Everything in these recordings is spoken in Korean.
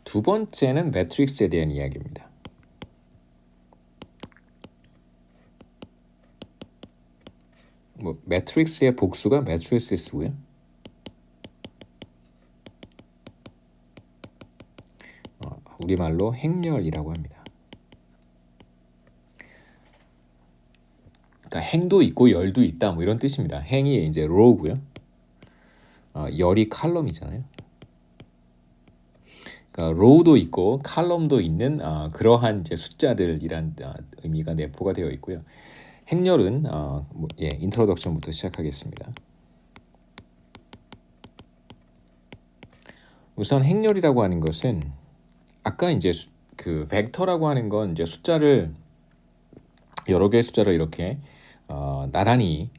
두 번째는 매트릭스에 대한 이야기입니다. 매트릭스의 복수가 매트리스고요. 우리말로 행렬이라고 합니다. 그러니까 행도 있고 열도 있다 뭐 이런 뜻입니다. 행이 이제 row고요. 열이 칼럼이잖아요. 그러니까 row도 있고 칼럼도 있는 그러한 이제 숫자들이란 의미가 내포가 되어 있고요. 행렬은 인트로덕션부터 시작하겠습니다. 우선 행렬이라고 하는 것은 아까 이제 그 벡터라고 하는 건 이제 숫자를 여러 개의 숫자를 이렇게 나란히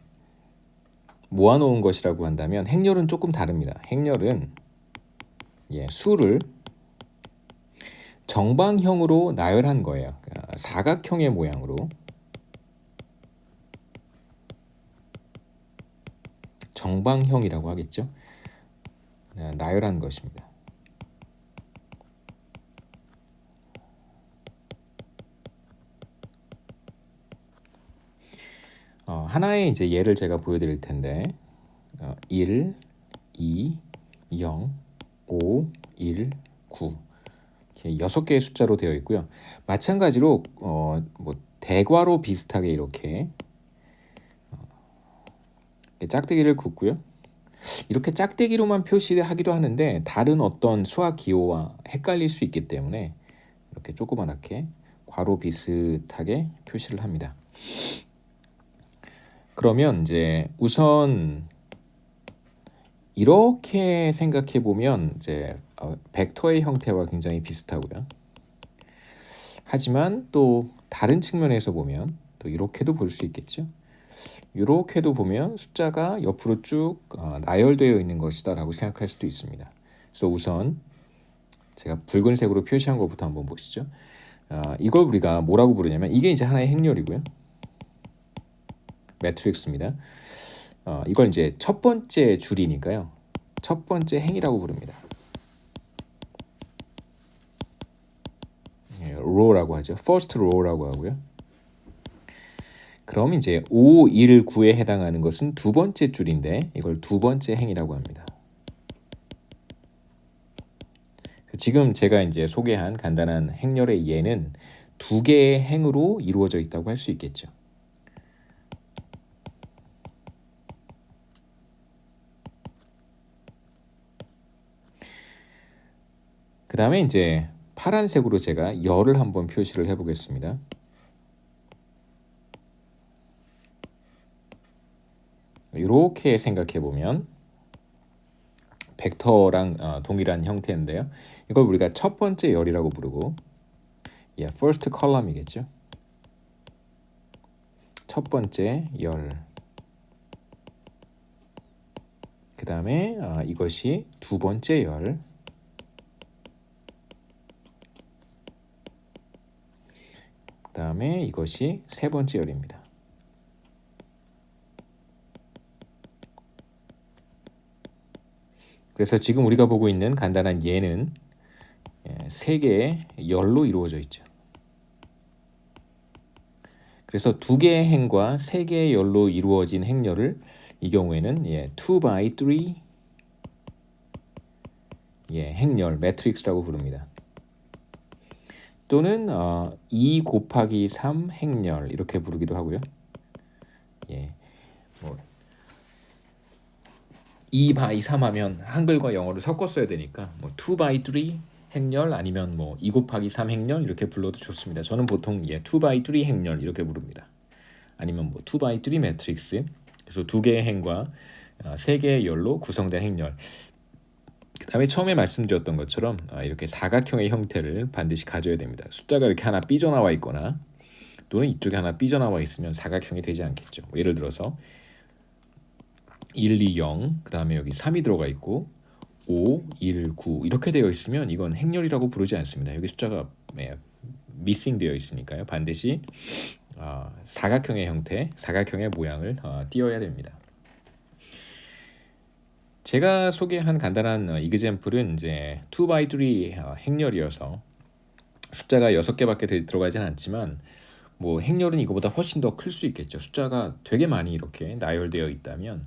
모아놓은 것이라고 한다면 행렬은 조금 다릅니다. 행렬은 수를 정방형으로 나열한 거예요. 사각형의 모양으로 정방형이라고 하겠죠. 나열한 것입니다. 하나의 이제 예를 제가 보여드릴 텐데 1, 2, 0, 5, 1, 9 이렇게 6개의 숫자로 되어 있고요. 마찬가지로 대괄호 비슷하게 이렇게 짝대기를 긋고요. 이렇게 짝대기로만 표시하기도 하는데 다른 어떤 수학 기호와 헷갈릴 수 있기 때문에 이렇게 조그맣게 괄호 비슷하게 표시를 합니다. 그러면 이제 우선 이렇게 생각해 보면 이제 벡터의 형태와 굉장히 비슷하고요. 하지만 또 다른 측면에서 보면 또 이렇게도 볼 수 있겠죠. 이렇게도 보면 숫자가 옆으로 쭉 나열되어 있는 것이다라고 생각할 수도 있습니다. 그래서 우선 제가 붉은색으로 표시한 것부터 한번 보시죠. 이걸 우리가 뭐라고 부르냐면 이게 이제 하나의 행렬이고요. 매트릭스입니다. 이걸 이제 첫 번째 줄이니까요. 첫 번째 행이라고 부릅니다. row라고 하죠. first row라고 하고요. 그럼 이제 5, 1, 9에 해당하는 것은 두 번째 줄인데 이걸 두 번째 행이라고 합니다. 지금 제가 이제 소개한 간단한 행렬의 예는 두 개의 행으로 이루어져 있다고 할 수 있겠죠. 그 다음에 이제 파란색으로 제가 열을 한번 표시를 해보겠습니다. 이렇게 생각해 보면 벡터랑 동일한 형태인데요. 이걸 우리가 첫 번째 열이라고 부르고 first column이겠죠. 첫 번째 열. 그 다음에 이것이 두 번째 열. 그 다음에 이것이 세 번째 열입니다. 그래서 지금 우리가 보고 있는 간단한 예는 세 개의 열로 이루어져 있죠. 그래서 두 개의 행과 세 개의 열로 이루어진 행렬을 이 경우에는 2x3 행렬 매트릭스라고 부릅니다. 또는 2 곱하기 3 행렬 이렇게 부르기도 하고요. 2 by 3 하면 한글과 영어를 섞어 써야 되니까 2 by 3 행렬 아니면 2 곱하기 3 행렬 이렇게 불러도 좋습니다. 저는 보통 2 by 3 행렬 이렇게 부릅니다. 아니면 2 by 3 매트릭스. 그래서 두 개의 행과 세 개의 열로 구성된 행렬. 그다음에 처음에 말씀드렸던 것처럼 이렇게 사각형의 형태를 반드시 가져야 됩니다. 숫자가 이렇게 하나 삐져나와 있거나 또는 이쪽에 하나 삐져나와 있으면 사각형이 되지 않겠죠. 예를 들어서 1, 2, 0, 그 다음에 여기 3이 들어가 있고 5, 1, 9 이렇게 되어 있으면 이건 행렬이라고 부르지 않습니다. 여기 숫자가 미싱 되어 있으니까요. 반드시 사각형의 형태, 사각형의 모양을 띄어야 됩니다. 제가 소개한 간단한 이그젬플은 이제 2x3 행렬이어서 숫자가 6개밖에 들어가진 않지만 뭐 행렬은 이거보다 훨씬 더 클 수 있겠죠. 숫자가 되게 많이 이렇게 나열되어 있다면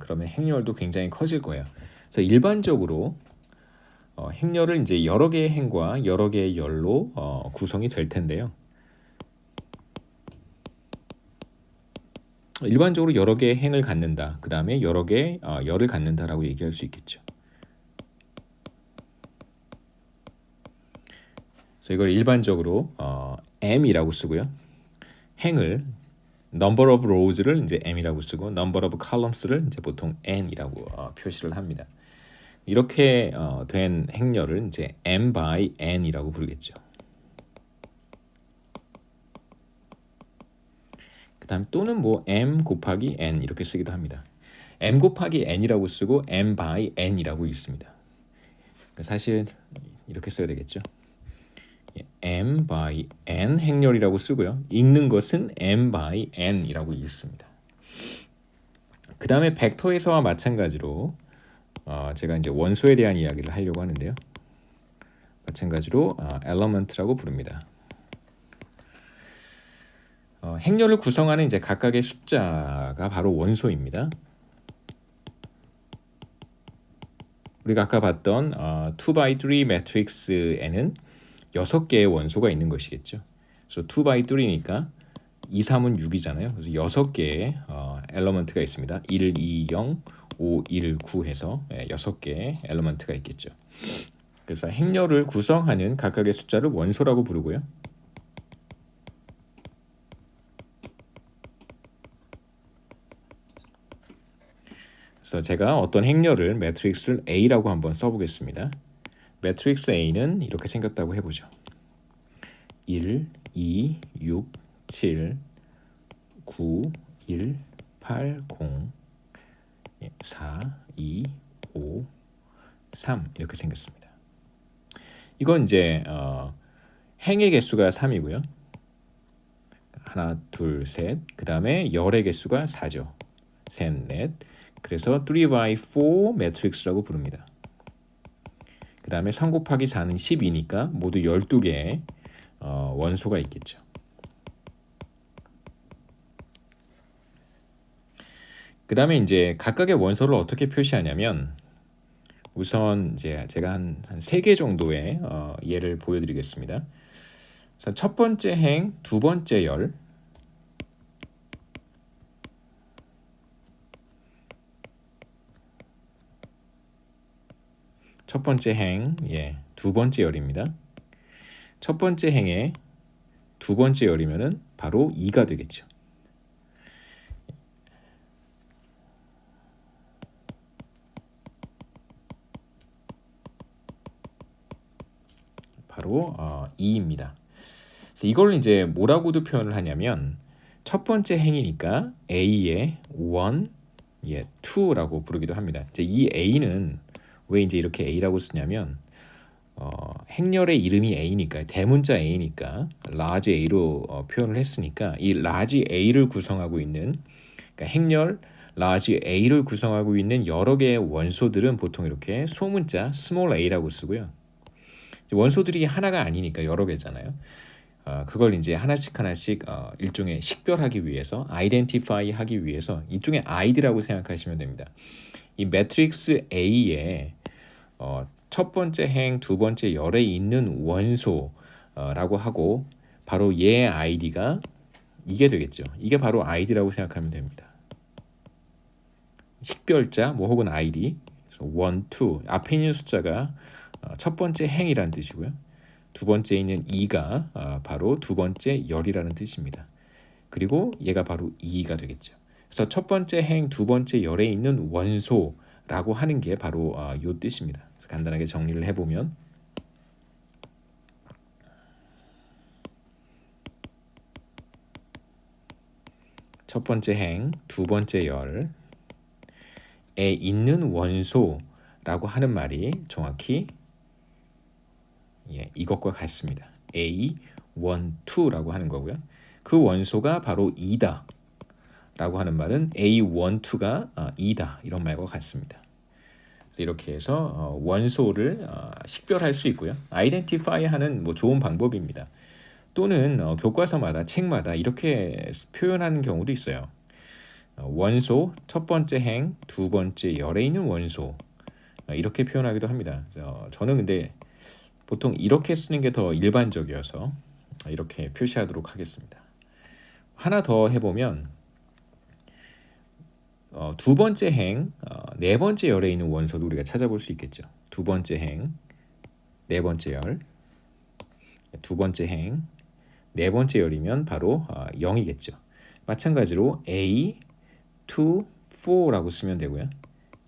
그러면 행렬도 굉장히 커질 거예요. 그래서 일반적으로 행렬을 이제 여러 개의 행과 여러 개의 열로 구성이 될 텐데요. 일반적으로 여러 개의 행을 갖는다. 그 다음에 여러 개의 열을 갖는다라고 얘기할 수 있겠죠. 그래서 이걸 일반적으로 m이라고 쓰고요. 행을 number of rows를 이제 m이라고 쓰고 number of columns를 이제 보통 n이라고 표시를 합니다. 이렇게 된 행렬을 이제 m by n이라고 부르겠죠. 그다음 또는 뭐 m 곱하기 n 이렇게 쓰기도 합니다. m 곱하기 n이라고 쓰고 m by n이라고 읽습니다. 사실 이렇게 써야 되겠죠. m by n 행렬이라고 쓰고요. 읽는 것은 m by n이라고 읽습니다. 그 다음에 벡터에서와 마찬가지로 제가 이제 원소에 대한 이야기를 하려고 하는데요. 마찬가지로 element라고 부릅니다. 행렬을 구성하는 이제 각각의 숫자가 바로 원소입니다. 우리가 아까 봤던 2x3 매트릭스에는 6개의 원소가 있는 것이겠죠. 그래서 2x3니까 2, 3은 6이잖아요. 그래서 6개의 엘러먼트가 있습니다. 1, 2, 0, 5, 1, 9 해서 6개의 엘러먼트가 있겠죠. 그래서 행렬을 구성하는 각각의 숫자를 원소라고 부르고요. 그래서 제가 어떤 행렬을 매트릭스를 A라고 한번 써보겠습니다. 매트릭스 A는 이렇게 생겼다고 해보죠. 1, 2, 6, 7, 9, 1, 8, 0, 4, 2, 5, 3 이렇게 생겼습니다. 이건 이제 행의 개수가 3이고요. 하나, 둘, 셋. 그 다음에 열의 개수가 4죠. 셋, 넷. 그래서 3x4 매트릭스라고 부릅니다. 그 다음에 3 곱하기 4는 12니까 모두 12개의 원소가 있겠죠. 그 다음에 이제 각각의 원소를 어떻게 표시하냐면 우선 이제 제가 한 3개 정도의 예를 보여드리겠습니다. 그래서 첫 번째 행, 두 번째 열, 첫 번째 행, 두 번째 열입니다. 첫 번째 행의 두 번째 열이면은 바로 2가 되겠죠. 바로 2입니다. 그래서 이걸 이제 뭐라고도 표현을 하냐면 첫 번째 행이니까 A의 1, 2라고 부르기도 합니다. 이제 이 A는 왜 이제 이렇게 A라고 쓰냐면 행렬의 이름이 A니까 대문자 A니까 large A로 표현을 했으니까 이 large A를 구성하고 있는 그러니까 행렬 large A를 구성하고 있는 여러 개의 원소들은 보통 이렇게 소문자 small a라고 쓰고요. 원소들이 하나가 아니니까 여러 개잖아요. 그걸 이제 하나씩 일종의 식별하기 위해서 identify 하기 위해서 일종의 id라고 생각하시면 됩니다. 이 매트릭스 A에 첫 번째 행, 두 번째 열에 있는 원소라고 하고 바로 얘의 id가 이게 되겠죠. 이게 바로 id라고 생각하면 됩니다. 식별자 뭐 혹은 id. 그래서 1, 2 앞에 있는 숫자가 첫 번째 행이라는 뜻이고요. 두 번째 있는 2가 바로 두 번째 열이라는 뜻입니다. 그리고 얘가 바로 2가 되겠죠. 그래서 첫 번째 행, 두 번째 열에 있는 원소라고 하는 게 바로 요 뜻입니다. 그래서 간단하게 정리를 해보면 첫 번째 행, 두 번째 열에 있는 원소라고 하는 말이 정확히 이것과 같습니다. A, 1, 2라고 하는 거고요. 그 원소가 바로 2다 라고 하는 말은 A, 1, 2가 2다 이런 말과 같습니다. 그래서 이렇게 해서 원소를 식별할 수 있고요. 아이덴티파이하는 뭐 좋은 방법입니다. 또는 교과서마다 책마다 이렇게 표현하는 경우도 있어요. 원소 첫 번째 행, 두 번째 열에 있는 원소 이렇게 표현하기도 합니다. 저는 근데 보통 이렇게 쓰는 게 더 일반적이어서 이렇게 표시하도록 하겠습니다. 하나 더 해보면 두 번째 행, 네 번째 열에 있는 원소도 우리가 찾아볼 수 있겠죠. 두 번째 행, 네 번째 열, 두 번째 행, 네 번째 열이면 바로 0이겠죠. 마찬가지로 A, 2, 4라고 쓰면 되고요.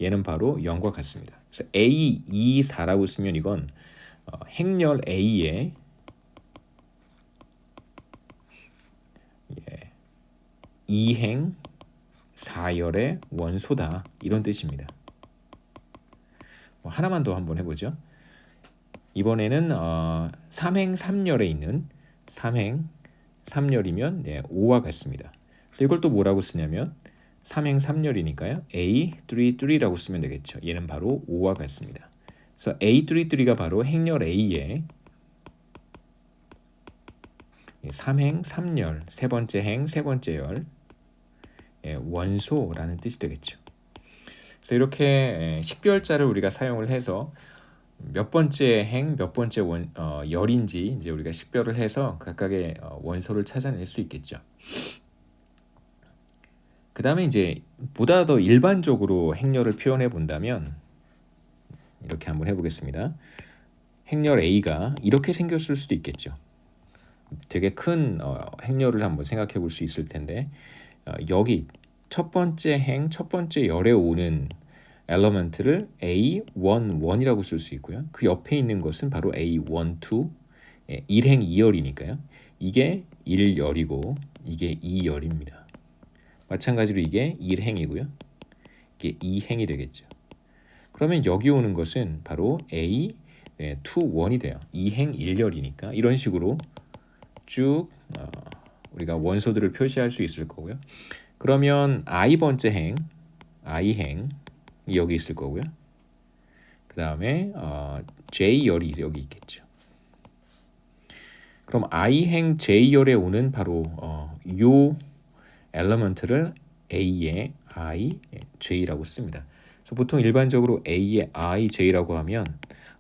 얘는 바로 0과 같습니다. 그래서 A, 2, 4라고 쓰면 이건 행렬 A의 2행 4열의 원소다 이런 뜻입니다. 하나만 더 한번 해보죠. 이번에는 3행 3열에 있는 3행 3열이면 5와 같습니다. 그래서 이걸 또 뭐라고 쓰냐면 3행 3열이니까요. A33라고 쓰면 되겠죠. 얘는 바로 5와 같습니다. 그래서 A33가 바로 행렬 A의 3행 3열 세 번째 행 세 번째 열 원소라는 뜻이 되겠죠. 그래서 이렇게 식별자를 우리가 사용을 해서 몇 번째 행, 몇 번째 열인지 이제 우리가 식별을 해서 각각의 원소를 찾아낼 수 있겠죠. 그 다음에 이제 보다 더 일반적으로 행렬을 표현해 본다면 이렇게 한번 해보겠습니다. 행렬 A가 이렇게 생겼을 수도 있겠죠. 되게 큰 행렬을 한번 생각해 볼 수 있을 텐데 여기 첫 번째 행, 첫 번째 열에 오는 엘러먼트를 A11이라고 쓸 수 있고요. 그 옆에 있는 것은 바로 A12, 1행 2열이니까요. 이게 1열이고 이게 2열입니다. 마찬가지로 이게 1행이고요. 이게 2행이 되겠죠. 그러면 여기 오는 것은 바로 A21이 돼요. 2행 1열이니까 이런 식으로 쭉 우리가 원소들을 표시할 수 있을 거고요. 그러면 I 번째 행, I행 여기 있을 거고요. 그 다음에 J열이 여기 있겠죠. 그럼 I행 J열에 오는 바로 요 엘리먼트를 A의 I, J라고 씁니다. 그래서 보통 일반적으로 A의 I, J라고 하면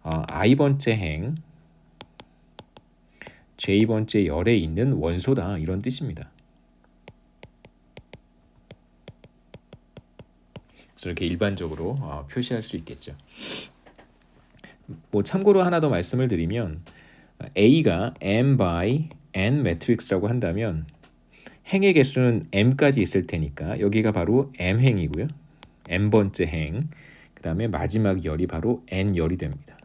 I 번째 행 J 번째 열에 있는 원소다 이런 뜻입니다. 그래서 이렇게 일반적으로 표시할 수 있겠죠. 뭐 참고로 하나 더 말씀을 드리면 A가 m by n 매트릭스라고 한다면 행의 개수는 m까지 있을 테니까 여기가 바로 m행이고요. m번째 행, 그 다음에 마지막 열이 바로 n열이 됩니다.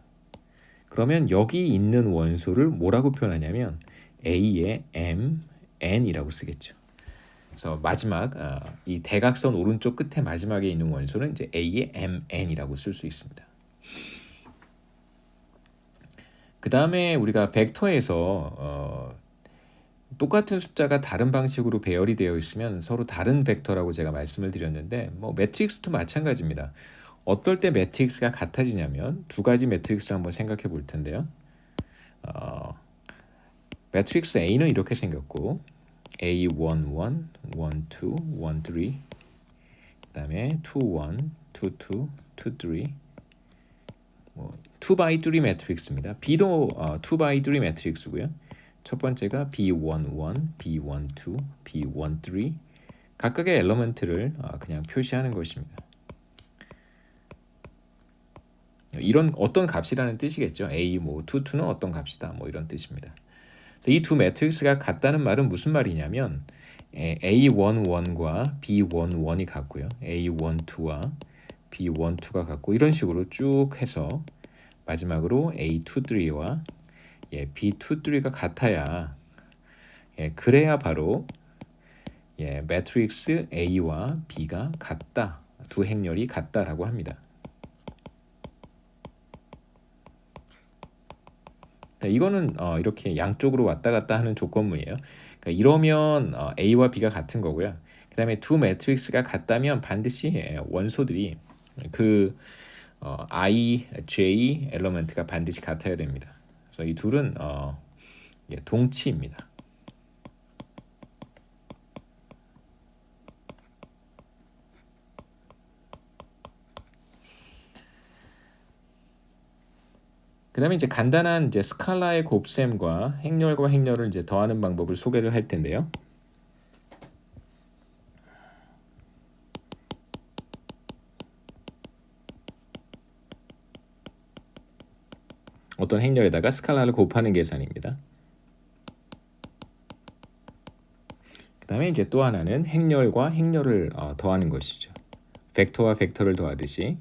그러면 여기 있는 원소를 뭐라고 표현하냐면 A의 m, n이라고 쓰겠죠. 그래서 마지막 이 대각선 오른쪽 끝에 마지막에 있는 원소는 이제 A의 mn이라고 쓸 수 있습니다. 그 다음에 우리가 벡터에서 똑같은 숫자가 다른 방식으로 배열이 되어 있으면 서로 다른 벡터라고 제가 말씀을 드렸는데 뭐 매트릭스도 마찬가지입니다. 어떨 때 매트릭스가 같아지냐면 두 가지 매트릭스를 한번 생각해 볼 텐데요. 매트릭스 A는 이렇게 생겼고 A11, 12, 13, 그 다음에 21, 22, 23 뭐 2x3 매트릭스입니다. B도 2x3 매트릭스고요. 첫 번째가 B11, B12, B13 각각의 엘리먼트를 그냥 표시하는 것입니다. 이런 어떤 값이라는 뜻이겠죠. A 뭐 22는 어떤 값이다 뭐 이런 뜻입니다. 이 두 매트릭스가 같다는 말은 무슨 말이냐면 A11과 B11이 같고요. A12와 B12가 같고 이런 식으로 쭉 해서 마지막으로 A23와 B23가 같아야 그래야 바로 매트릭스 A와 B가 같다. 두 행렬이 같다라고 합니다. 이거는 이렇게 양쪽으로 왔다 갔다 하는 조건문이에요. 그러니까 이러면 A와 B가 같은 거고요. 그 다음에 두 매트릭스가 같다면 반드시 원소들이 그 I, J 엘리먼트가 반드시 같아야 됩니다. 그래서 이 둘은 동치입니다. 그다음에 이제 간단한 이제 스칼라의 곱셈과 행렬과 행렬을 이제 더하는 방법을 소개를 할 텐데요. 어떤 행렬에다가 스칼라를 곱하는 계산입니다. 그다음에 이제 또 하나는 행렬과 행렬을 더하는 것이죠. 벡터와 벡터를 더하듯이.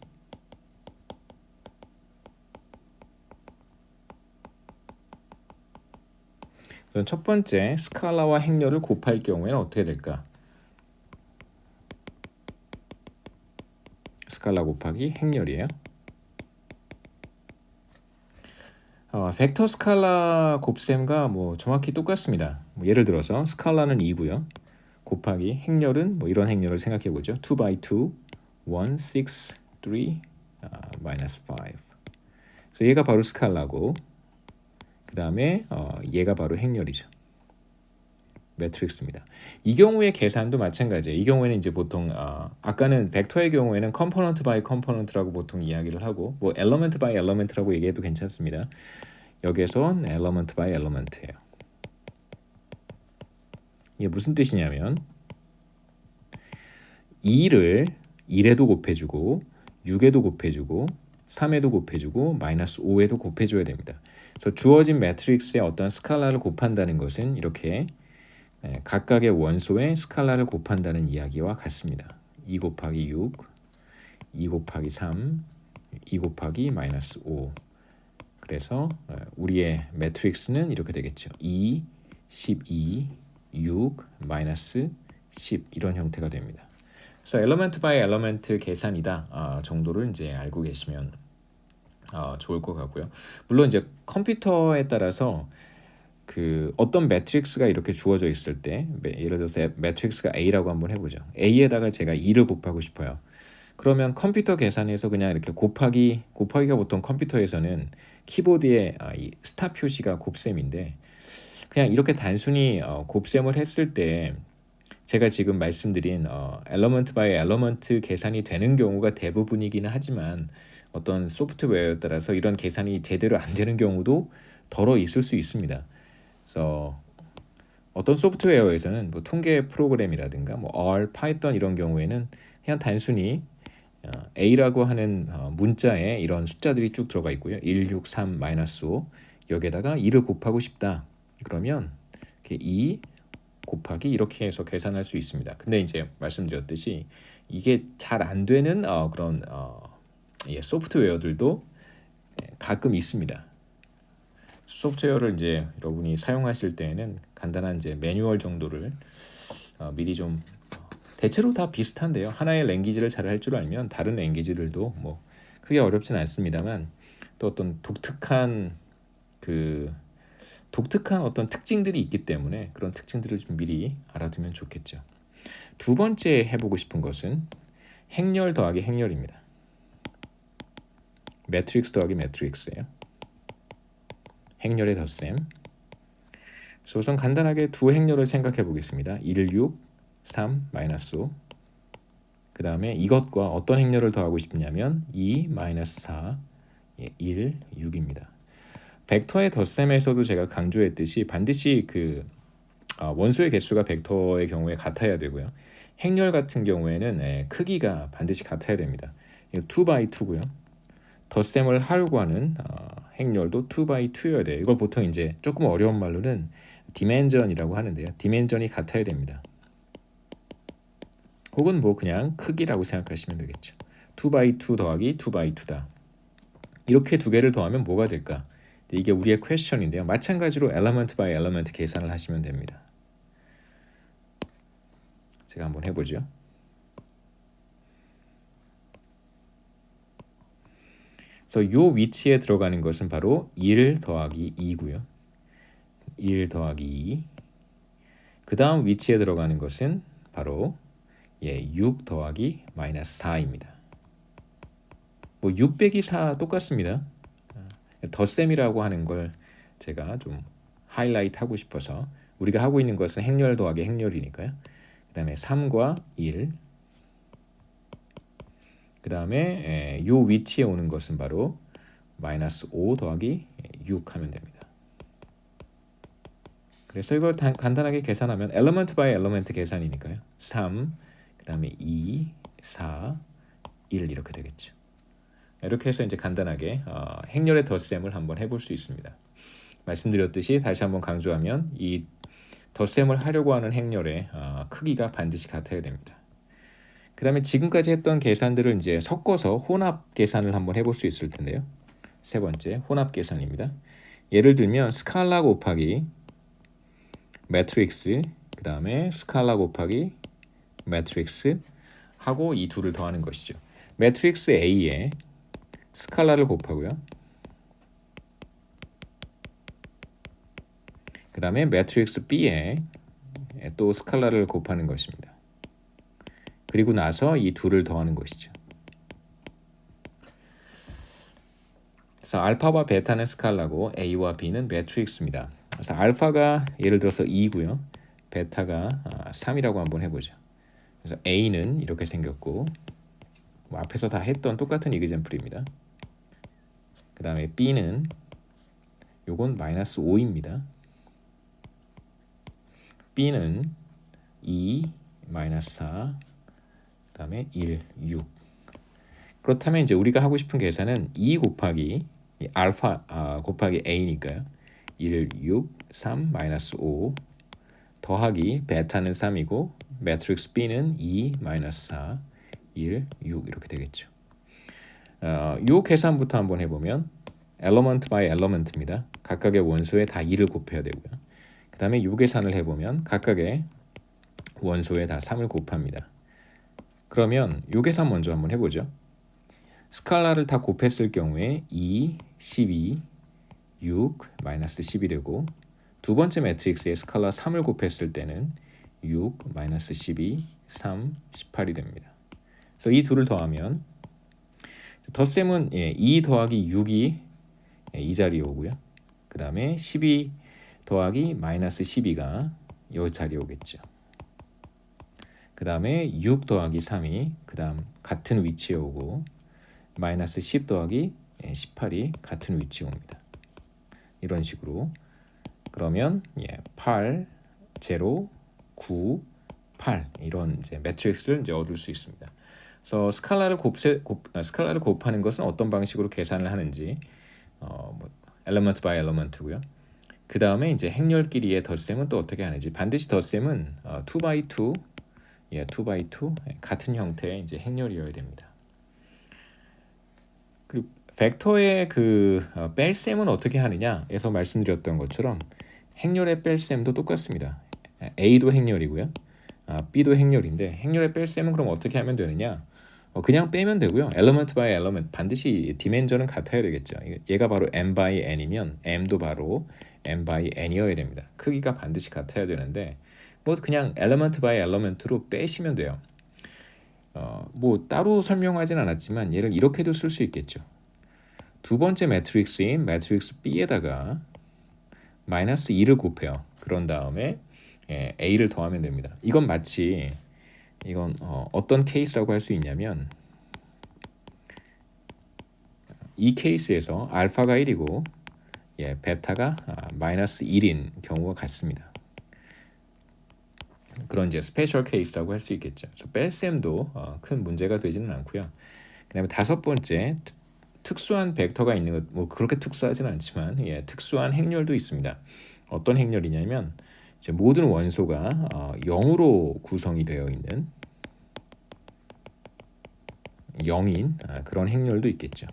첫 번째 스칼라와 행렬을 곱할 경우에는 어떻게 될까? 스칼라 곱하기 행렬이에요. 벡터 스칼라 곱셈과 뭐 정확히 똑같습니다. 뭐 예를 들어서 스칼라는 2고요. 곱하기 행렬은 뭐 이런 행렬을 생각해 보죠. 2 by 2, 1, 6, 3, minus 5. 그래서 얘가 바로 스칼라고 그 다음에 얘가 바로 행렬이죠. 매트릭스입니다. 이 경우의 계산도 마찬가지예요. 이 경우에는 이제 보통 아까는 벡터의 경우에는 컴포넌트 바이 컴포넌트라고 보통 이야기를 하고 뭐 엘리먼트 바이 엘리먼트라고 얘기해도 괜찮습니다. 여기에선 엘리먼트 바이 엘리먼트예요. 이게 무슨 뜻이냐면 2를 1에도 곱해주고 6에도 곱해주고 3에도 곱해주고 마이너스 5에도 곱해줘야 됩니다. 그래서 주어진 매트릭스의 어떤 스칼라를 곱한다는 것은 이렇게 각각의 원소의 스칼라를 곱한다는 이야기와 같습니다. 2 곱하기 6, 2 곱하기 3, 2 곱하기 마이너스 5. 그래서 우리의 매트릭스는 이렇게 되겠죠. 2, 12, 6, 마이너스 10 이런 형태가 됩니다. 그래서 엘리먼트 바이 엘리먼트 계산이다 정도를 이제 알고 계시면 좋을 것 같고요. 물론 이제 컴퓨터에 따라서 그 어떤 매트릭스가 이렇게 주어져 있을 때 예를 들어서 매트릭스가 A라고 한번 해보죠. A에다가 제가 2를 곱하고 싶어요. 그러면 컴퓨터 계산에서 그냥 이렇게 곱하기가 보통 컴퓨터에서는 키보드에 이 스타 표시가 곱셈인데 그냥 이렇게 단순히 곱셈을 했을 때 제가 지금 말씀드린 엘리먼트 바이 엘리먼트 계산이 되는 경우가 대부분이기는 하지만 어떤 소프트웨어에 따라서 이런 계산이 제대로 안 되는 경우도 덜어 있을 수 있습니다. 그래서 어떤 소프트웨어에서는 뭐 통계 프로그램이라든가 뭐 R, 파이썬 이런 경우에는 그냥 단순히 A라고 하는 문자에 이런 숫자들이 쭉 들어가 있고요. 1, 6, 3, 마이너스 5 여기에다가 2를 곱하고 싶다. 그러면 2 곱하기 이렇게 해서 계산할 수 있습니다. 근데 이제 말씀드렸듯이 이게 잘 안 되는 그런 소프트웨어들도 가끔 있습니다. 소프트웨어를 이제 여러분이 사용하실 때에는 간단한 이제 매뉴얼 정도를 미리 좀 대체로 다 비슷한데요. 하나의 랭귀지를 잘 할 줄 알면 다른 랭귀지들도 뭐 크게 어렵진 않습니다만 또 어떤 독특한 어떤 특징들이 있기 때문에 그런 특징들을 좀 미리 알아두면 좋겠죠. 두 번째 해보고 싶은 것은 행렬 더하기 행렬입니다. 매트릭스 더하기 매트릭스예요. 행렬의 덧셈. 그래서 우선 간단하게 두 행렬을 생각해 보겠습니다. 1, 6, 3, 마이너스 5. 그 다음에 이것과 어떤 행렬을 더하고 싶냐면 2, 마이너스 4, 1, 6입니다. 벡터의 덧셈에서도 제가 강조했듯이 반드시 그 원소의 개수가 벡터의 경우에 같아야 되고요. 행렬 같은 경우에는 크기가 반드시 같아야 됩니다. 2 by 2고요. 덧셈을 하려고 하는 행렬도 2 by 2여야 돼요. 이걸 보통 이제 조금 어려운 말로는 디멘전이라고 하는데요. 디멘전이 같아야 됩니다. 혹은 뭐 그냥 크기라고 생각하시면 되겠죠. 2 by 2 더하기 2 by 2다. 이렇게 두 개를 더하면 뭐가 될까? 이게 우리의 퀘스천인데요. 마찬가지로 엘리먼트 바이 엘리먼트 계산을 하시면 됩니다. 제가 한번 해보죠. 그래서 이 위치에 들어가는 것은 바로 1 더하기 2고요. 1 더하기 2. 그 다음 위치에 들어가는 것은 바로 6 더하기 마이너스 4입니다. 뭐 6 빼기 4 똑같습니다. 덧셈이라고 하는 걸 제가 좀 하이라이트 하고 싶어서 우리가 하고 있는 것은 행렬 더하기 행렬이니까요. 그 다음에 3과 1, 그 다음에 요 위치에 오는 것은 바로 마이너스 5 더하기 6 하면 됩니다. 그래서 이걸 간단하게 계산하면 엘리먼트 바이 엘리먼트 계산이니까요. 3, 그 다음에 2, 4, 1 이렇게 되겠죠. 이렇게 해서 이제 간단하게 행렬의 덧셈을 한번 해볼 수 있습니다. 말씀드렸듯이 다시 한번 강조하면 이 덧셈을 하려고 하는 행렬의 크기가 반드시 같아야 됩니다. 그 다음에 지금까지 했던 계산들을 이제 섞어서 혼합 계산을 한번 해볼 수 있을 텐데요. 세 번째 혼합 계산입니다. 예를 들면 스칼라 곱하기 매트릭스, 그 다음에 스칼라 곱하기 매트릭스 하고 이 둘을 더하는 것이죠. 매트릭스 A에 스칼라를 곱하고요. 그 다음에 매트릭스 B에 또 스칼라를 곱하는 것입니다. 그리고 나서 이 둘을 더하는 것이죠. 그래서 알파와 베타는 스칼라고 A와 B는 매트릭스입니다. 그래서 알파가 예를 들어서 2고요. 베타가 3이라고 한번 해보죠. 그래서 A는 이렇게 생겼고 뭐 앞에서 다 했던 똑같은 이그젬플입니다. 그 다음에 B는 요건 마이너스 5입니다. B는 2, 마이너스 4, 그 다음에 1, 6. 그렇다면 이제 우리가 하고 싶은 계산은 2 곱하기 알파 곱하기 A니까요. 1, 6, 3, 마이너스 5 더하기 베타는 3이고 매트릭스 B는 2, 마이너스 4, 1, 6 이렇게 되겠죠. 요 계산부터 한번 해보면 엘러먼트 바이 엘러먼트입니다. 각각의 원소에 다 2를 곱해야 되고요. 그 다음에 요 계산을 해보면 각각의 원소에 다 3을 곱합니다. 그러면 요 계산 먼저 한번 해보죠. 스칼라를 다 곱했을 경우에 2, 12, 6, 마이너스 10이 되고 두 번째 매트릭스에 스칼라 3을 곱했을 때는 6, 마이너스 12, 3, 18이 됩니다. 그래서 이 둘을 더하면 덧셈은 2 더하기 6이 이 자리에 오고요. 그 다음에 12 더하기 마이너스 12가 이 자리에 오겠죠. 그 다음에 6 더하기 3이 그 다음 같은 위치에 오고 마이너스 10 더하기 18이 같은 위치에 옵니다. 이런 식으로 그러면 8, 0, 9, 8 이런 이제 매트릭스를 이제 얻을 수 있습니다. 그래서 스칼라를 곱하는 것은 어떤 방식으로 계산을 하는지 엘리먼트 바이 엘리먼트고요. 그 다음에 이제 행렬끼리의 덧셈은 또 어떻게 하는지 반드시 덧셈은 2 by 2, 2 by 2 같은 형태의 이제 행렬이어야 됩니다. 그리고 벡터의 그 뺄셈은 어떻게 하느냐에서 말씀드렸던 것처럼 행렬의 뺄셈도 똑같습니다. A도 행렬이고요. B도 행렬인데 행렬의 뺄셈은 그럼 어떻게 하면 되느냐? 그냥 빼면 되고요. 엘리먼트 바이 엘리먼트 반드시 디멘전은 같아야 되겠죠. 얘가 바로 m by n이면 m도 바로 m by n이어야 됩니다. 크기가 반드시 같아야 되는데 뭐 그냥 엘리먼트 바이 엘리먼트로 빼시면 돼요. 뭐 따로 설명하진 않았지만 얘를 이렇게도 쓸 수 있겠죠. 두 번째 매트릭스인 매트릭스 B에다가 마이너스 2를 곱해요. 그런 다음에 A를 더하면 됩니다. 이건 마치 이건 어떤 케이스라고 할 수 있냐면 이 케이스에서 알파가 1이고 베타가 마이너스 1인 경우가 같습니다. 그런 이제 스페셜 케이스라고 할 수 있겠죠. 뺄셈도 큰 문제가 되지는 않고요. 그다음에 다섯 번째 특수한 벡터가 있는 것, 뭐 그렇게 특수하지는 않지만 특수한 행렬도 있습니다. 어떤 행렬이냐면 이제 모든 원소가 0으로 구성이 되어 있는 0인 그런 행렬도 있겠죠.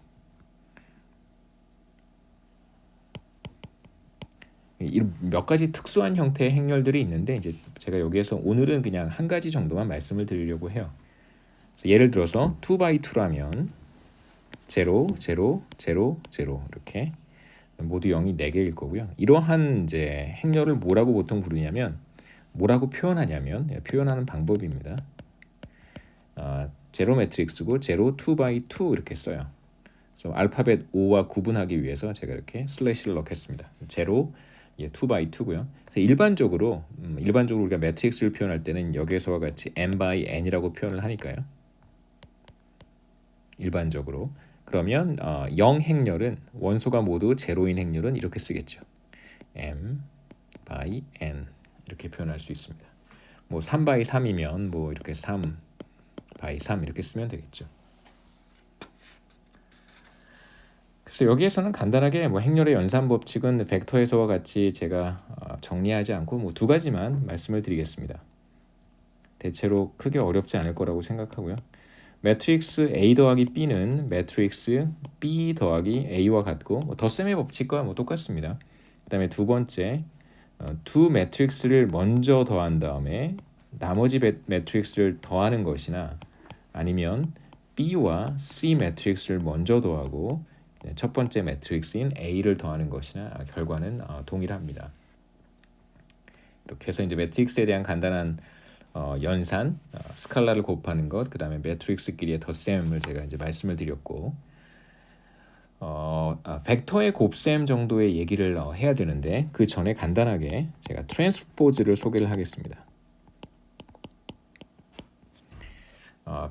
몇 가지 특수한 형태의 행렬들이 있는데 이제 제가 여기에서 오늘은 그냥 한 가지 정도만 말씀을 드리려고 해요. 예를 들어서 2 by 2라면 0, 0, 0, 0 이렇게 모두 0이 4개일 거고요. 이러한 이제 행렬을 뭐라고 보통 부르냐면 뭐라고 표현하냐면 표현하는 방법입니다. 제로 매트릭스고 제로 2 by 2 이렇게 써요. 그래서 알파벳 O와 구분하기 위해서 제가 이렇게 슬래시를 넣겠습니다. 제로 2x2고요. 그래서 일반적으로 우리가 매트릭스를 표현할 때는 여기에서와 같이 n/n이라고 표현을 하니까요. 일반적으로 그러면 0 행렬은 원소가 모두 제로인 행렬은 이렇게 쓰겠죠. m/n 이렇게 표현할 수 있습니다. 뭐 3/3이면 뭐 이렇게 3/3 이렇게 쓰면 되겠죠. 그래서 여기에서는 간단하게 뭐 행렬의 연산 법칙은 벡터에서와 같이 제가 정리하지 않고 뭐 두 가지만 말씀을 드리겠습니다. 대체로 크게 어렵지 않을 거라고 생각하고요. 매트릭스 A 더하기 B는 매트릭스 B 더하기 A와 같고 뭐 덧셈의 법칙과 뭐 똑같습니다. 그다음에 두 번째 두 매트릭스를 먼저 더한 다음에 나머지 매트릭스를 더하는 것이나 아니면 B와 C 매트릭스를 먼저 더하고 첫 번째 매트릭스인 A를 더하는 것이나 결과는 동일합니다. 이렇게 해서 이제 매트릭스에 대한 간단한 연산, 스칼라를 곱하는 것, 그 다음에 매트릭스끼리의 덧셈을 제가 이제 말씀을 드렸고, 벡터의 곱셈 정도의 얘기를 해야 되는데 그 전에 간단하게 제가 트랜스포즈를 소개를 하겠습니다.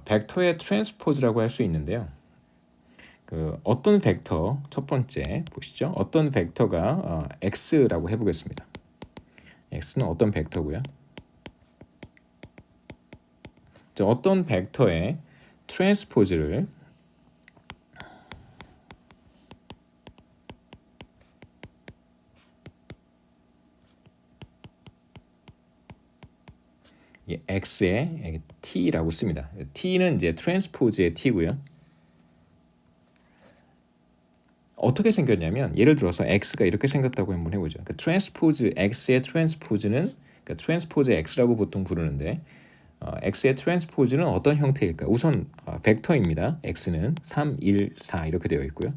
벡터의 트랜스포즈라고 할 수 있는데요. 그 어떤 벡터 첫 번째 보시죠. 어떤 벡터가 x라고 해보겠습니다. x는 어떤 벡터고요. 어떤 벡터의 트랜스포즈를 x의 t라고 씁니다. t는 이제 트랜스포즈의 t고요. 어떻게 생겼냐면 예를 들어서 x가 이렇게 생겼다고 한번 해보죠. 그러니까 트랜스포즈 x의 트랜스포즈는 그러니까 트랜스포즈 x라고 보통 부르는데 x의 트랜스포즈는 어떤 형태일까? 우선 벡터입니다. x는 3, 1, 4 이렇게 되어 있고요.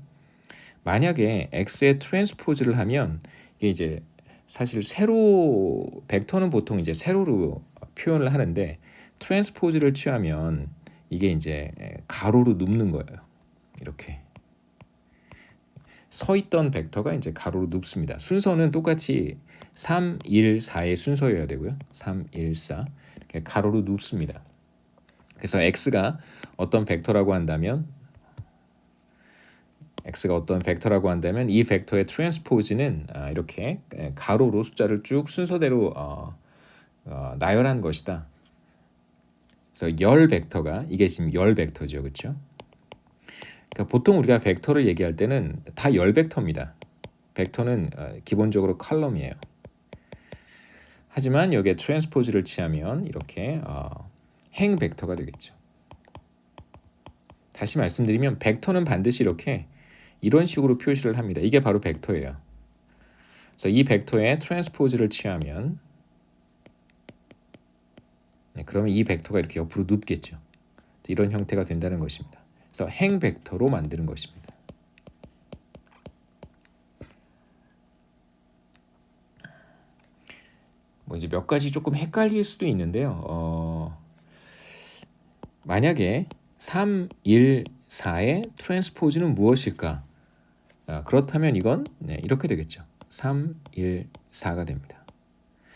만약에 x의 트랜스포즈를 하면 이게 이제 사실 세로 벡터는 보통 이제 세로로 표현을 하는데 트랜스포즈를 취하면 이게 이제 가로로 눕는 거예요. 이렇게 서 있던 벡터가 이제 가로로 눕습니다. 순서는 똑같이 3, 1, 4의 순서여야 되고요. 3, 1, 4 이렇게 가로로 눕습니다. 그래서 x가 어떤 벡터라고 한다면 이 벡터의 트랜스포즈는 이렇게 가로로 숫자를 쭉 순서대로 나열한 것이다. 그래서 열 벡터가 이게 지금 열 벡터죠, 그렇죠? 그러니까 보통 우리가 벡터를 얘기할 때는 다 열 벡터입니다. 벡터는 기본적으로 컬럼이에요. 하지만 여기에 트랜스포즈를 취하면 이렇게 행 벡터가 되겠죠. 다시 말씀드리면 벡터는 반드시 이렇게 이런 식으로 표시를 합니다. 이게 바로 벡터예요. 그래서 이 벡터의 트랜스포즈를 취하면 그러면 이 벡터가 이렇게 옆으로 눕겠죠. 이런 형태가 된다는 것입니다. 그래서 행 벡터로 만드는 것입니다. 뭐 이제 몇 가지 조금 헷갈릴 수도 있는데요. 만약에 3, 1, 4의 트랜스포즈는 무엇일까? 그렇다면 이건 이렇게 되겠죠. 3, 1, 4가 됩니다.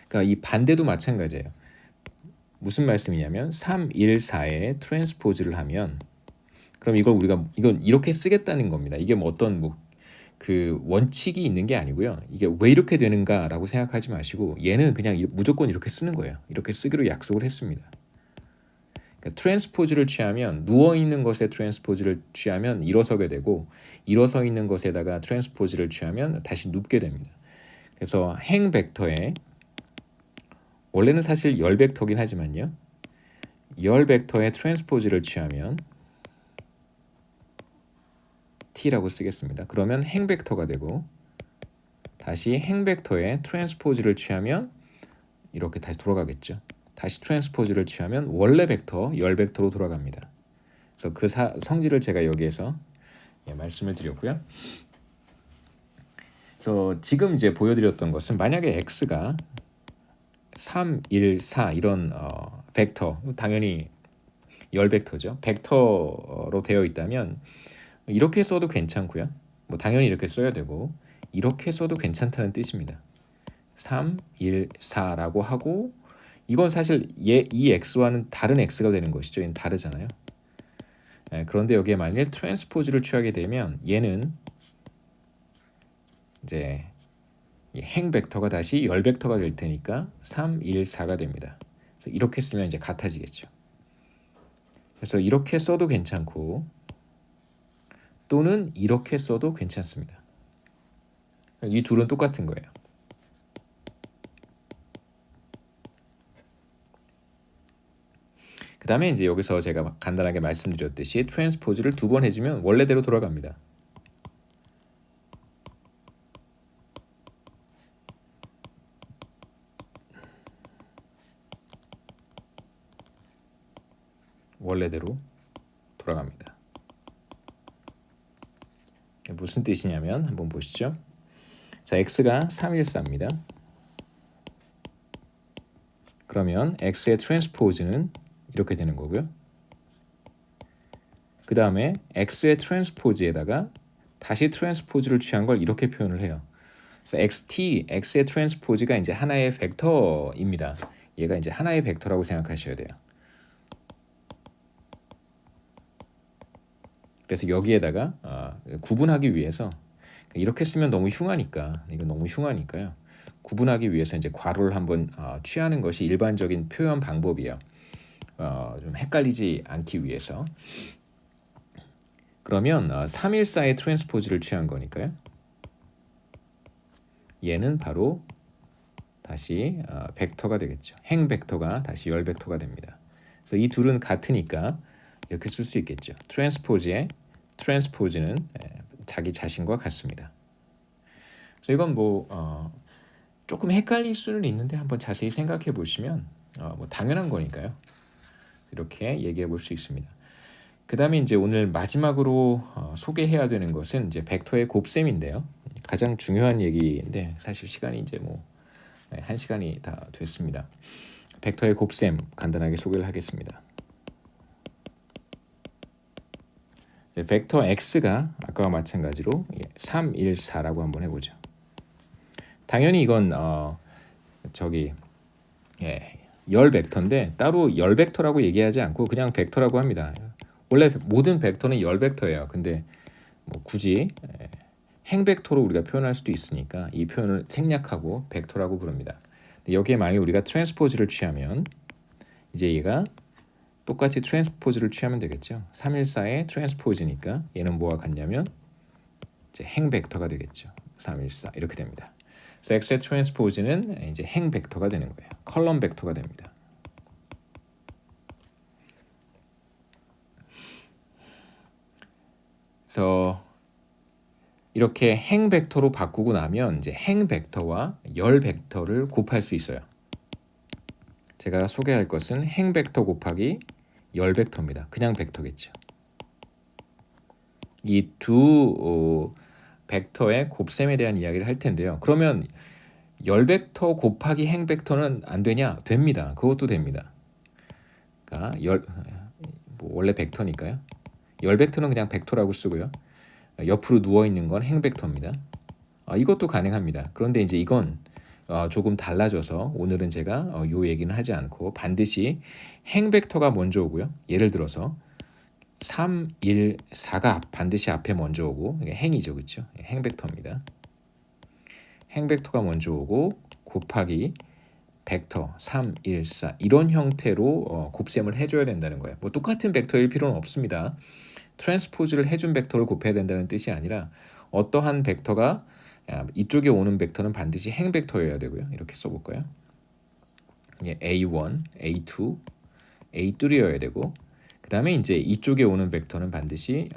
그러니까 이 반대도 마찬가지예요. 무슨 말씀이냐면 3, 1, 4의 트랜스포즈를 하면 그럼 이건 이렇게 쓰겠다는 겁니다. 이게 뭐 어떤 그 원칙이 있는 게 아니고요. 이게 왜 이렇게 되는가라고 생각하지 마시고 얘는 그냥 무조건 이렇게 쓰는 거예요. 이렇게 쓰기로 약속을 했습니다. 그러니까 트랜스포즈를 취하면 누워 있는 것에 트랜스포즈를 취하면 일어서게 되고 일어서 있는 것에다가 트랜스포즈를 취하면 다시 눕게 됩니다. 그래서 행 벡터에 원래는 사실 열 벡터긴 하지만요. 열 벡터의 트랜스포즈를 취하면 t라고 쓰겠습니다. 그러면 행 벡터가 되고 다시 행 벡터의 트랜스포즈를 취하면 이렇게 다시 돌아가겠죠. 다시 트랜스포즈를 취하면 원래 벡터 열 벡터로 돌아갑니다. 그래서 그 성질을 제가 여기에서 말씀을 드렸고요. 그래서 지금 이제 보여드렸던 것은 만약에 x가 3, 1, 4 이런 벡터 당연히 열 벡터죠. 벡터로 되어 있다면 이렇게 써도 괜찮고요. 뭐 당연히 이렇게 써야 되고 이렇게 써도 괜찮다는 뜻입니다. 3, 1, 4라고 하고 이건 사실 이 x와는 다른 x가 되는 것이죠. 얘는 다르잖아요. 그런데 여기에 만일 트랜스포즈를 취하게 되면 얘는 이제 행 벡터가 다시 열 벡터가 될 테니까 3, 1, 4가 됩니다. 그래서 이렇게 쓰면 이제 같아지겠죠. 그래서 이렇게 써도 괜찮고 또는 이렇게 써도 괜찮습니다. 이 둘은 똑같은 거예요. 그 다음에 이제 여기서 제가 간단하게 말씀드렸듯이 트랜스포즈를 2번 해주면 원래대로 돌아갑니다. 원래대로 돌아갑니다. 무슨 뜻이냐면 한번 보시죠. 자, x가 314입니다. 그러면 x의 트랜스포즈는 이렇게 되는 거고요. 그 다음에 x의 트랜스포즈에다가 다시 트랜스포즈를 취한 걸 이렇게 표현을 해요. 그래서 x의 트랜스포즈가 이제 하나의 벡터입니다. 얘가 이제 하나의 벡터라고 생각하셔야 돼요. 그래서 여기에다가 구분하기 위해서 이렇게 쓰면 너무 흉하니까 이거 너무 흉하니까요. 구분하기 위해서 이제 괄호를 한번 취하는 것이 일반적인 표현 방법이에요. 좀 헷갈리지 않기 위해서. 그러면 314의 트랜스포즈를 취한 거니까요. 얘는 바로 다시 벡터가 되겠죠. 행 벡터가 다시 열 벡터가 됩니다. 그래서 이 둘은 같으니까 이렇게 쓸 수 있겠죠. 트랜스포즈의 트랜스포즈는 자기 자신과 같습니다. 그래서 이건 뭐 조금 헷갈릴 수는 있는데 한번 자세히 생각해 보시면 뭐 당연한 거니까요. 이렇게 얘기해 볼 수 있습니다. 그 다음에 이제 오늘 마지막으로 소개해야 되는 것은 이제 벡터의 곱셈인데요. 가장 중요한 얘기인데 사실 시간이 이제 뭐 1시간이 다 됐습니다. 벡터의 곱셈 간단하게 소개를 하겠습니다. 벡터 x가 아까와 마찬가지로 3, 1, 4라고 한번 해보죠. 당연히 이건 열 벡터인데 따로 열 벡터라고 얘기하지 않고 그냥 벡터라고 합니다. 원래 모든 벡터는 열 벡터예요. 근데 뭐 굳이 행 벡터로 우리가 표현할 수도 있으니까 이 표현을 생략하고 벡터라고 부릅니다. 여기에 만약 우리가 트랜스포즈를 취하면 이제 얘가 똑같이 트랜스포즈를 취하면 되겠죠. 314의 트랜스포즈니까 얘는 뭐와 같냐면 이제 행 벡터가 되겠죠. 314 이렇게 됩니다. 그래서 x의 트랜스포즈는 이제 행 벡터가 되는 거예요. 컬럼 벡터가 됩니다. 그래서 이렇게 행 벡터로 바꾸고 나면 이제 행 벡터와 열 벡터를 곱할 수 있어요. 제가 소개할 것은 행 벡터 곱하기 열 벡터입니다. 그냥 벡터겠죠. 이 두 벡터의 곱셈에 대한 이야기를 할 텐데요. 그러면 열 벡터 곱하기 행 벡터는 안 되냐? 됩니다. 그것도 됩니다. 그러니까 뭐 원래 벡터니까요. 열 벡터는 그냥 벡터라고 쓰고요. 옆으로 누워 있는 건 행 벡터입니다. 이것도 가능합니다. 그런데 이제 이건 조금 달라져서 오늘은 제가 요 얘기는 하지 않고 반드시 행 벡터가 먼저 오고요. 예를 들어서 3, 1, 4가 반드시 앞에 먼저 오고 이게 행이죠. 그렇죠? 행 벡터입니다. 행 벡터가 먼저 오고 곱하기 벡터 3, 1, 4 이런 형태로 곱셈을 해줘야 된다는 거예요. 뭐 똑같은 벡터일 필요는 없습니다. 트랜스포즈를 해준 벡터를 곱해야 된다는 뜻이 아니라 어떠한 벡터가 이쪽에 오는 벡터는 반드시 행 벡터여야 되고요. 이렇게 써볼까요? A1, A2, A3여야 되고 그 다음에 이제 이쪽에 오는 벡터는 반드시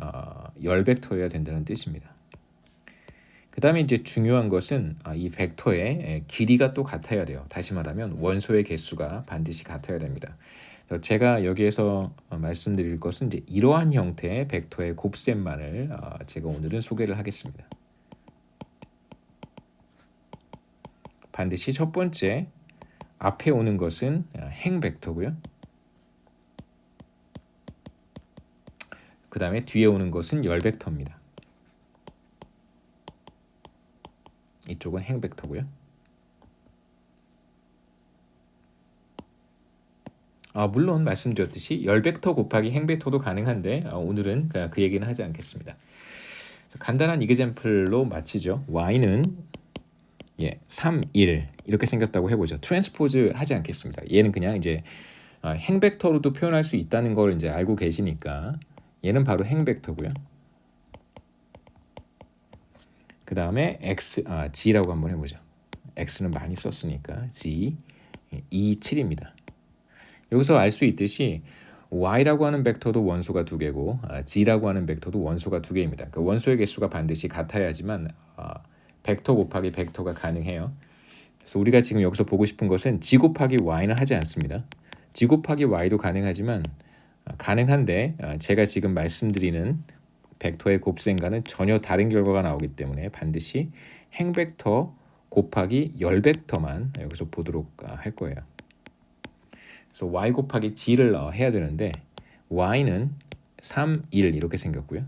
열 벡터여야 된다는 뜻입니다. 그 다음에 이제 중요한 것은 이 벡터의 길이가 또 같아야 돼요. 다시 말하면 원소의 개수가 반드시 같아야 됩니다. 제가 여기에서 말씀드릴 것은 이제 이러한 형태의 벡터의 곱셈만을 제가 오늘은 소개를 하겠습니다. 반드시 첫 번째 앞에 오는 것은 행 벡터고요. 그 다음에 뒤에 오는 것은 열 벡터입니다. 이쪽은 행 벡터고요. 물론 말씀드렸듯이 열 벡터 곱하기 행 벡터도 가능한데 오늘은 그 얘기는 하지 않겠습니다. 간단한 이그젬플로 마치죠. y는 3, 1 이렇게 생겼다고 해보죠. 트랜스포즈 하지 않겠습니다. 얘는 그냥 이제 행 벡터로도 표현할 수 있다는 걸 이제 알고 계시니까 얘는 바로 행 벡터고요. 그 다음에 g라고 한번 해보죠. x는 많이 썼으니까 g 2, 7입니다. 여기서 알 수 있듯이 y라고 하는 벡터도 원소가 2개고 g라고 하는 벡터도 원소가 2개입니다. 그러니까 원소의 개수가 반드시 같아야지만 벡터 곱하기 벡터가 가능해요. 그래서 우리가 지금 여기서 보고 싶은 것은 g 곱하기 y는 하지 않습니다. g 곱하기 y도 가능하지만 가능한데 제가 지금 말씀드리는 벡터의 곱셈과는 전혀 다른 결과가 나오기 때문에 반드시 행 벡터 곱하기 열 벡터만 여기서 보도록 할 거예요. 그래서 y 곱하기 g를 해야 되는데 y는 3, 1 이렇게 생겼고요.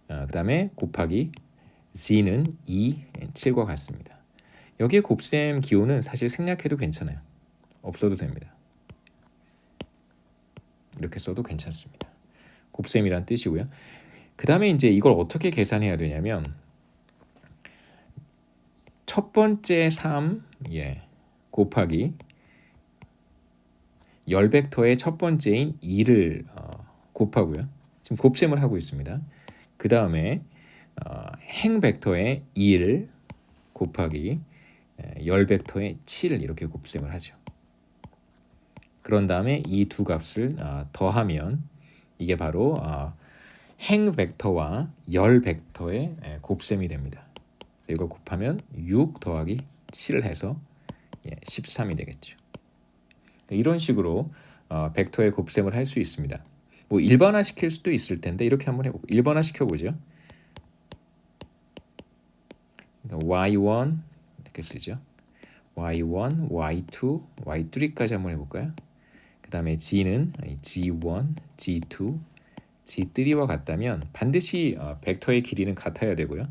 그 다음에 곱하기 g는 2, 7과 같습니다. 여기에 곱셈 기호는 사실 생략해도 괜찮아요. 없어도 됩니다. 이렇게 써도 괜찮습니다. 곱셈이란 뜻이고요. 그 다음에 이제 이걸 어떻게 계산해야 되냐면 첫 번째 3 곱하기 열 벡터의 첫 번째인 2를 곱하고요. 지금 곱셈을 하고 있습니다. 그 다음에 행 벡터의 2를 곱하기 열 벡터의 7을 이렇게 곱셈을 하죠. 그런 다음에 이 두 값을 더하면 이게 바로 행 벡터와 열 벡터의 곱셈이 됩니다. 이걸 곱하면 6 더하기 7을 해서 13이 되겠죠. 이런 식으로 벡터의 곱셈을 할 수 있습니다. 뭐 일반화 시킬 수도 있을 텐데 이렇게 한번 해보고 일반화 시켜보죠. y1 이렇게 쓰죠. y1, y2, y3까지 한번 해볼까요? 그 다음에 g는 g1, g2, g3와 같다면 반드시 벡터의 길이는 같아야 되고요.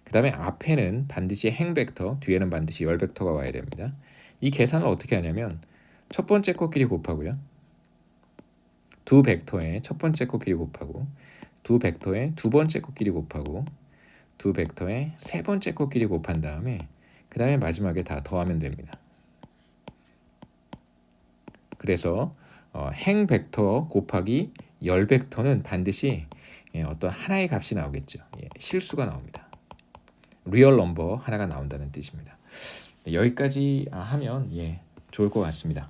그 다음에 앞에는 반드시 행 벡터, 뒤에는 반드시 열 벡터가 와야 됩니다. 이 계산을 어떻게 하냐면 첫 번째 것끼리 곱하고요. 두 벡터의 첫 번째 것끼리 곱하고 두 벡터의 두 번째 것끼리 곱하고 두 벡터의 세 번째 것끼리 곱한 다음에 그 다음에 마지막에 다 더하면 됩니다. 그래서 행 벡터 곱하기 열 벡터는 반드시 어떤 하나의 값이 나오겠죠. 실수가 나옵니다. 리얼 넘버 하나가 나온다는 뜻입니다. 여기까지 하면 좋을 것 같습니다.